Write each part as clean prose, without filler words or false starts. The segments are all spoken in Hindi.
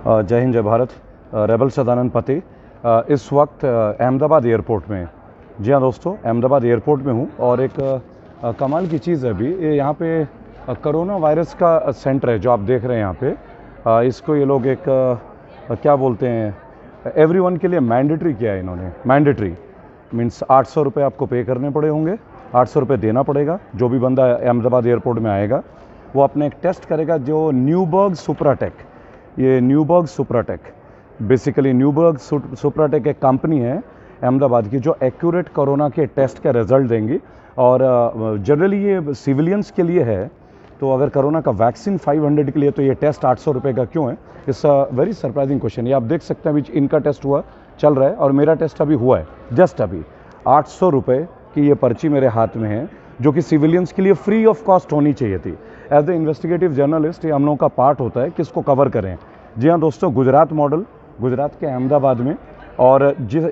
जय हिंद, जय भारत। रेबल सदानंद पति इस वक्त अहमदाबाद एयरपोर्ट में। जी हाँ दोस्तों, अहमदाबाद एयरपोर्ट में हूँ और एक कमाल की चीज़ है अभी यहाँ पे कोरोना वायरस का सेंटर है जो आप देख रहे हैं यहाँ पे। इसको ये लोग एक क्या बोलते हैं, एवरीवन के लिए मैंडेटरी किया है इन्होंने। मैंडेटरी मीन्स 800 रुपये आपको पे करने पड़े होंगे, 800 रुपये देना पड़ेगा। जो भी बंदा अहमदाबाद एयरपोर्ट में आएगा वो अपने एक टेस्ट करेगा जो न्यूबर्ग सुप्राटेक, ये न्यूबर्ग सुप्राटेक, बेसिकली न्यूबर्ग सुप्राटेक एक कंपनी है अहमदाबाद की जो एक्यूरेट कोरोना के टेस्ट का रिजल्ट देंगी। और जनरली ये सिविलियंस के लिए है, तो अगर कोरोना का वैक्सीन 500 के लिए तो ये टेस्ट 800 रुपये का क्यों है? It's a very surprising question. ये आप देख सकते हैं अभी इनका टेस्ट हुआ चल रहा है और मेरा टेस्ट अभी हुआ है जस्ट अभी। 800 रुपये की ये पर्ची मेरे हाथ में है जो कि सिविलियंस के लिए फ्री ऑफ कॉस्ट होनी चाहिए थी। एज ए इन्वेस्टिगेटिव जर्नलिस्ट ये हम लोगों का पार्ट होता है किसको कवर करें। जी हाँ दोस्तों, गुजरात मॉडल, गुजरात के अहमदाबाद में। और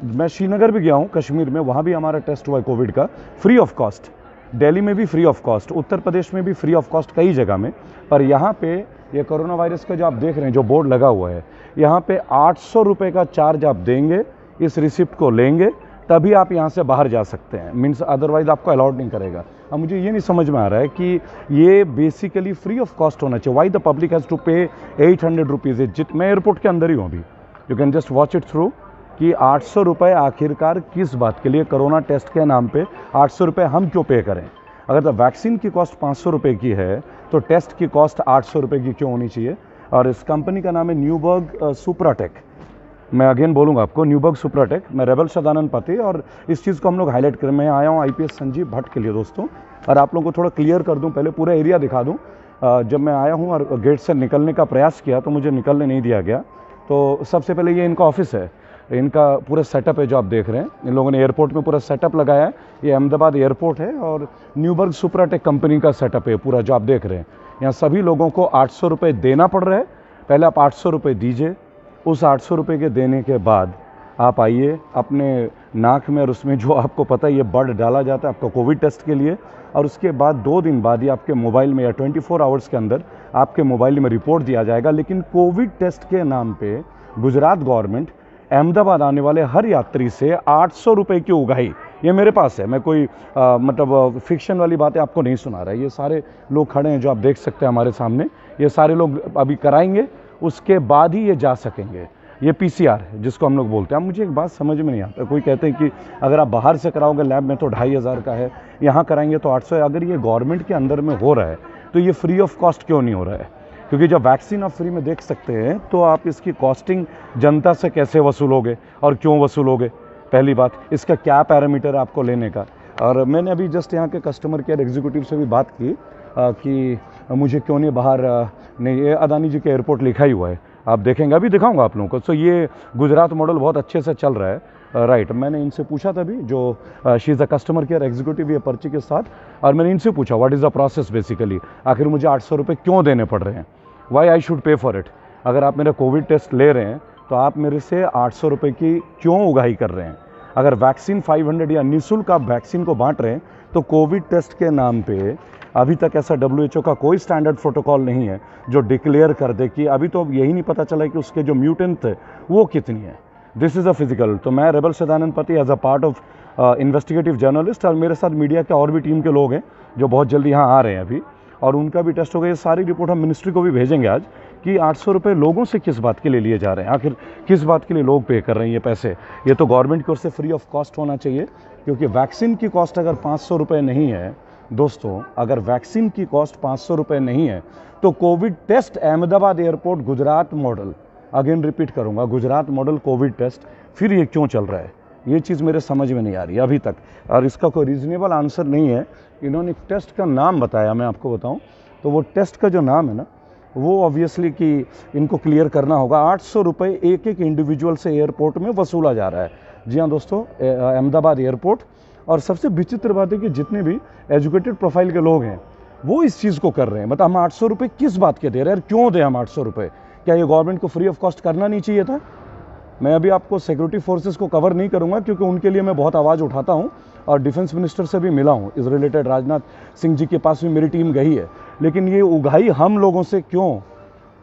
मैं श्रीनगर भी गया हूँ कश्मीर में, वहाँ भी हमारा टेस्ट हुआ है कोविड का फ्री ऑफ कॉस्ट। दिल्ली में भी free of cost, Uttar Pradesh में भी फ्री ऑफ कॉस्ट कई जगह में। पर यहाँ पे ये कोरोना वायरस का जो आप देख रहे हैं जो बोर्ड लगा हुआ है, यहाँ पे 800 रुपये का चार्ज आप देंगे, इस रिसिप्ट को लेंगे तभी आप यहाँ से बाहर जा सकते हैं। मीन्स अदरवाइज आपको अलाउड नहीं करेगा। अब मुझे ये नहीं समझ में आ रहा है कि ये बेसिकली फ्री ऑफ कॉस्ट होना चाहिए। Why the public has to pay 800 rupees. मैं एयरपोर्ट के अंदर ही हूँ अभी, you can just watch it through कि 800 रुपये आखिरकार किस बात के लिए? कोरोना टेस्ट के नाम पे 800 रुपये हम क्यों पे करें? अगर तो वैक्सीन की कॉस्ट 500 रुपये की है तो टेस्ट की कॉस्ट 800 रुपये की क्यों होनी चाहिए? और इस कंपनी का नाम है न्यूबर्ग सुप्राटेक। मैं अगेन बोलूँगा आपको, न्यूबर्ग सुप्राटेक। मैं रेबल सदानंद पति और इस चीज़ को हम लोग हाईलाइट करें। मैं आया हूँ IPS संजीव भट्ट के लिए दोस्तों, और आप लोगों को थोड़ा क्लियर कर दूँ, पहले पूरा एरिया दिखा दूँ। जब मैं आया हूँ और गेट से निकलने का प्रयास किया तो मुझे निकलने नहीं दिया गया। तो सबसे पहले ये इनका ऑफिस है, इनका पूरा सेटअप है जो आप देख रहे हैं। इन लोगों ने एयरपोर्ट में पूरा सेटअप लगाया है। ये अहमदाबाद एयरपोर्ट है और न्यूबर्ग सुप्राटेक कंपनी का सेटअप है पूरा जो आप देख रहे हैं। यहाँ सभी लोगों को 800 रुपये देना पड़ रहा है। पहले आप 800 रुपये दीजिए, उस 800 रुपये के देने के बाद आप आइए अपने नाक में, और उसमें जो आपको पता है ये बड डाला जाता है आपका कोविड टेस्ट के लिए। और उसके बाद 2 दिन बाद ही आपके मोबाइल में या 24 आवर्स के अंदर आपके मोबाइल में रिपोर्ट दिया जाएगा। लेकिन कोविड टेस्ट के नाम पे गुजरात गवर्नमेंट अहमदाबाद आने वाले हर यात्री से 800 रुपये की उगाही, ये मेरे पास है। मैं कोई मतलब फिक्शन वाली बातें आपको नहीं सुना रहा है। ये सारे लोग खड़े हैं जो आप देख सकते हैं हमारे सामने, ये सारे लोग अभी कराएंगे, उसके बाद ही ये जा सकेंगे। ये PCR है जिसको हम लोग बोलते हैं। अब मुझे एक बात समझ में नहीं आता, कोई कहते हैं कि अगर आप बाहर से कराओगे लैब में तो 2500 का है, यहाँ कराएंगे तो 800 है। अगर ये गवर्नमेंट के अंदर में हो रहा है तो ये फ्री ऑफ कॉस्ट क्यों नहीं हो रहा है? क्योंकि जब वैक्सीन आप फ्री में देख सकते हैं तो आप इसकी कॉस्टिंग जनता से कैसे वसूलोगे और क्यों वसूलोगे? पहली बात, इसका क्या पैरामीटर है आपको लेने का? और मैंने अभी जस्ट यहाँ के कस्टमर केयर एग्जीक्यूटिव से भी बात की कि मुझे क्यों नहीं बाहर नहीं, ये अदानी जी के एयरपोर्ट लिखा ही हुआ है, आप देखेंगे, अभी दिखाऊंगा आप लोगों को। सो ये गुजरात मॉडल बहुत अच्छे से चल रहा है। राइट, मैंने इनसे पूछा था भी, जो she is a customer care executive ये पर्ची के साथ, और मैंने इनसे पूछा what is the process basically, आखिर मुझे 800 रुपये क्यों देने पड़ रहे हैं? Why I should pay for it? अगर आप मेरा कोविड टेस्ट ले रहे हैं तो आप मेरे से 800 रुपये की क्यों उगाही कर रहे हैं? अगर वैक्सीन 500 या निःशुल्क आप वैक्सीन को बांट रहे हैं तो कोविड टेस्ट के नाम पे अभी तक ऐसा WHO का कोई स्टैंडर्ड प्रोटोकॉल नहीं है जो डिक्लेयर कर दे कि अभी तो यही नहीं पता चला कि उसके जो म्यूटेंट थे वो कितनी है। This is a physical. तो मैं रेबल Sadanand Pati as a part of investigative journalist, और मेरे साथ मीडिया के और भी टीम के लोग हैं जो बहुत जल्दी यहाँ आ रहे हैं अभी, और उनका भी टेस्ट हो गया। ये सारी रिपोर्ट हम मिनिस्ट्री को भी भेजेंगे आज कि 800 रुपये लोगों से किस बात के लिए लिए जा रहे हैं, आखिर किस बात के लिए लोग पे कर रहे हैं ये पैसे। ये तो गवर्नमेंट की ओर से फ्री ऑफ कॉस्ट होना चाहिए, क्योंकि वैक्सीन की कॉस्ट अगर 500 रुपये नहीं है दोस्तों, अगर वैक्सीन की कॉस्ट 500 रुपये नहीं है तो Covid test Ahmedabad airport Gujarat model, again repeat करूंगा, गुजरात मॉडल कोविड टेस्ट फिर ये क्यों चल रहा है? ये चीज़ मेरे समझ में नहीं आ रही अभी तक, और इसका कोई रीजनेबल आंसर नहीं है। इन्होंने एक टेस्ट का नाम बताया, मैं आपको बताऊं तो वो टेस्ट का जो नाम है ना, वो ऑब्वियसली कि इनको क्लियर करना होगा। 800 रुपये एक एक इंडिविजुअल से एयरपोर्ट में वसूला जा रहा है। जी हाँ दोस्तों, अहमदाबाद एयरपोर्ट। और सबसे विचित्र बात है कि जितने भी एजुकेटेड प्रोफाइल के लोग हैं वो इस चीज़ को कर रहे हैं। मतलब हम 800 रुपये किस बात के दे रहे हैं? क्यों दें हम 800 रुपये? क्या ये गवर्नमेंट को फ्री ऑफ कॉस्ट करना नहीं चाहिए था? मैं अभी आपको सिक्योरिटी फोर्सेस को कवर नहीं करूंगा क्योंकि उनके लिए मैं बहुत आवाज़ उठाता हूं, और डिफेंस मिनिस्टर से भी मिला हूं इस रिलेटेड। राजनाथ सिंह जी के पास भी मेरी टीम गई है। लेकिन ये उगाही हम लोगों से क्यों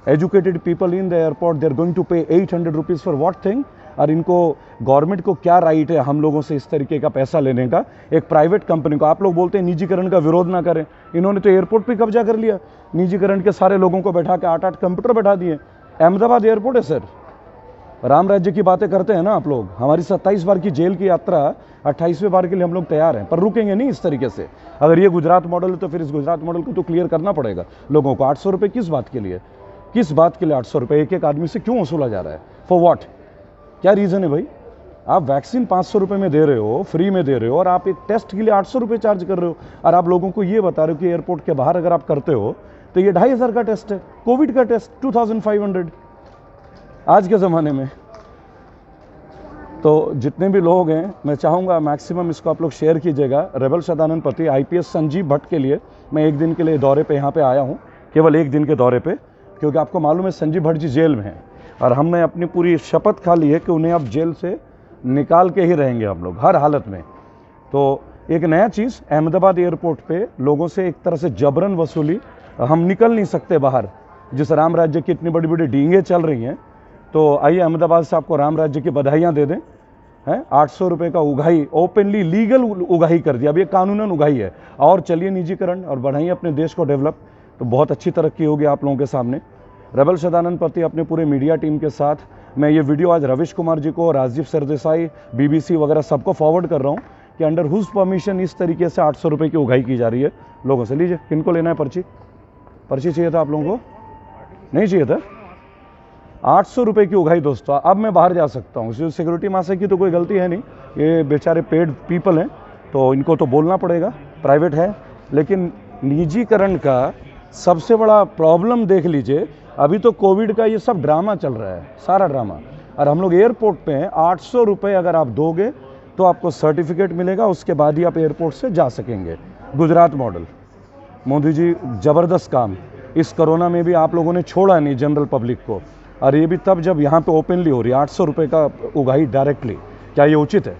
educated people in the airport, they are going to pay 800 rupees for what thing. और इनको गवर्नमेंट को क्या राइट है हम लोगों से इस तरीके का पैसा लेने का, एक प्राइवेट कंपनी को। आप लोग बोलते हैं निजीकरण का विरोध ना करें, इन्होंने तो एयरपोर्ट पे कब्जा कर लिया, निजीकरण के सारे लोगों को बैठा के 8-8 कंप्यूटर बैठा दिए। अहमदाबाद एयरपोर्ट है सर, राम राज्य की बातें करते हैं ना आप लोग। हमारी 27 बार की जेल की यात्रा 28वें बार के लिए हम लोग तैयार हैं, पर रुकेंगे नहीं इस तरीके से। अगर ये गुजरात मॉडल है तो फिर इस गुजरात मॉडल को तो क्लियर करना पड़ेगा लोगों को। 800 रुपये किस बात के लिए, किस बात के लिए 800 रुपये एक एक आदमी से क्यों वसूला जा रहा है, फॉर व्हाट, क्या रीज़न है भाई? आप वैक्सीन 500 रुपये में दे रहे हो, फ्री में दे रहे हो, और आप एक टेस्ट के लिए 800 रुपये चार्ज कर रहे हो, और आप लोगों को ये बता रहे हो कि एयरपोर्ट के बाहर अगर आप करते हो तो ये 2500 का टेस्ट है, कोविड का टेस्ट 2500 आज के ज़माने में। तो जितने भी लोग हैं मैं चाहूँगा मैक्सिमम इसको आप लोग शेयर कीजिएगा। रेबल सदानंद पति IPS संजीव भट्ट के लिए मैं एक दिन के लिए दौरे पे यहाँ पे आया हूँ, केवल एक दिन के दौरे पे, क्योंकि आपको मालूम है संजीव भट्ट जी जेल में हैं, और हमने अपनी पूरी शपथ खा ली है कि उन्हें अब जेल से निकाल के ही रहेंगे हम लोग हर हालत में। तो एक नया चीज़, अहमदाबाद एयरपोर्ट पे लोगों से एक तरह से जबरन वसूली, हम निकल नहीं सकते बाहर, जिस राम राज्य की इतनी बड़ी बड़ी डींगें चल रही हैं। तो आइए अहमदाबाद से आपको राम राज्य की बधाइयाँ दे दें, हैं 800 रुपये का उगाही, ओपनली लीगल उगाही कर दिया, अब ये कानूनन उगाही है। और चलिए निजीकरण और बढ़ाइए अपने देश को डेवलप, तो बहुत अच्छी तरक्की होगी आप लोगों के सामने। रेबल सदानंद पति अपने पूरे मीडिया टीम के साथ, मैं ये वीडियो आज रविश कुमार जी को, राजीव सरदेसाई, BBC वगैरह सबको फॉरवर्ड कर रहा हूँ कि अंडर हुज परमिशन इस तरीके से 800 रुपये की उगाही की जा रही है लोगों से। लीजिए, किनको लेना है पर्ची? पर्ची चाहिए था आप लोगों को? नहीं चाहिए था? 800 रुपये की उगाही दोस्तों। अब मैं बाहर जा सकता हूँ, सिक्योरिटी मासे की तो कोई गलती है नहीं, ये बेचारे पेड पीपल हैं तो इनको तो बोलना पड़ेगा, प्राइवेट है। लेकिन निजीकरण का सबसे बड़ा प्रॉब्लम देख लीजिए, अभी तो कोविड का ये सब ड्रामा चल रहा है, सारा ड्रामा, और हम लोग एयरपोर्ट पे हैं। 800 रुपये अगर आप दोगे तो आपको सर्टिफिकेट मिलेगा, उसके बाद ही आप एयरपोर्ट से जा सकेंगे। गुजरात मॉडल, मोदी जी ज़बरदस्त काम। इस कोरोना में भी आप लोगों ने छोड़ा नहीं जनरल पब्लिक को, और ये भी तब जब यहाँ पे ओपनली हो रही है 800 रुपये का उगाही डायरेक्टली। क्या ये उचित है?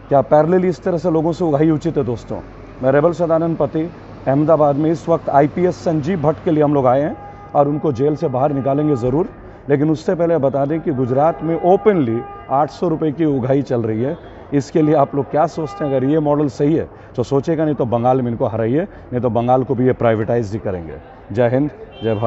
क्या पैरेलली इस तरह से लोगों से उगाही उचित है? दोस्तों, मैं रेबल सदानंद पति अहमदाबाद में इस वक्त IPS संजीव भट्ट के लिए हम लोग आए हैं, और उनको जेल से बाहर निकालेंगे ज़रूर। लेकिन उससे पहले बता दें कि गुजरात में ओपनली 800 रुपये की उगाही चल रही है। इसके लिए आप लोग क्या सोचते हैं? अगर ये मॉडल सही है तो सोचेगा, नहीं तो बंगाल में इनको हराइए, नहीं तो बंगाल को भी ये प्राइवेटाइज ही करेंगे। जय हिंद, जय भारत।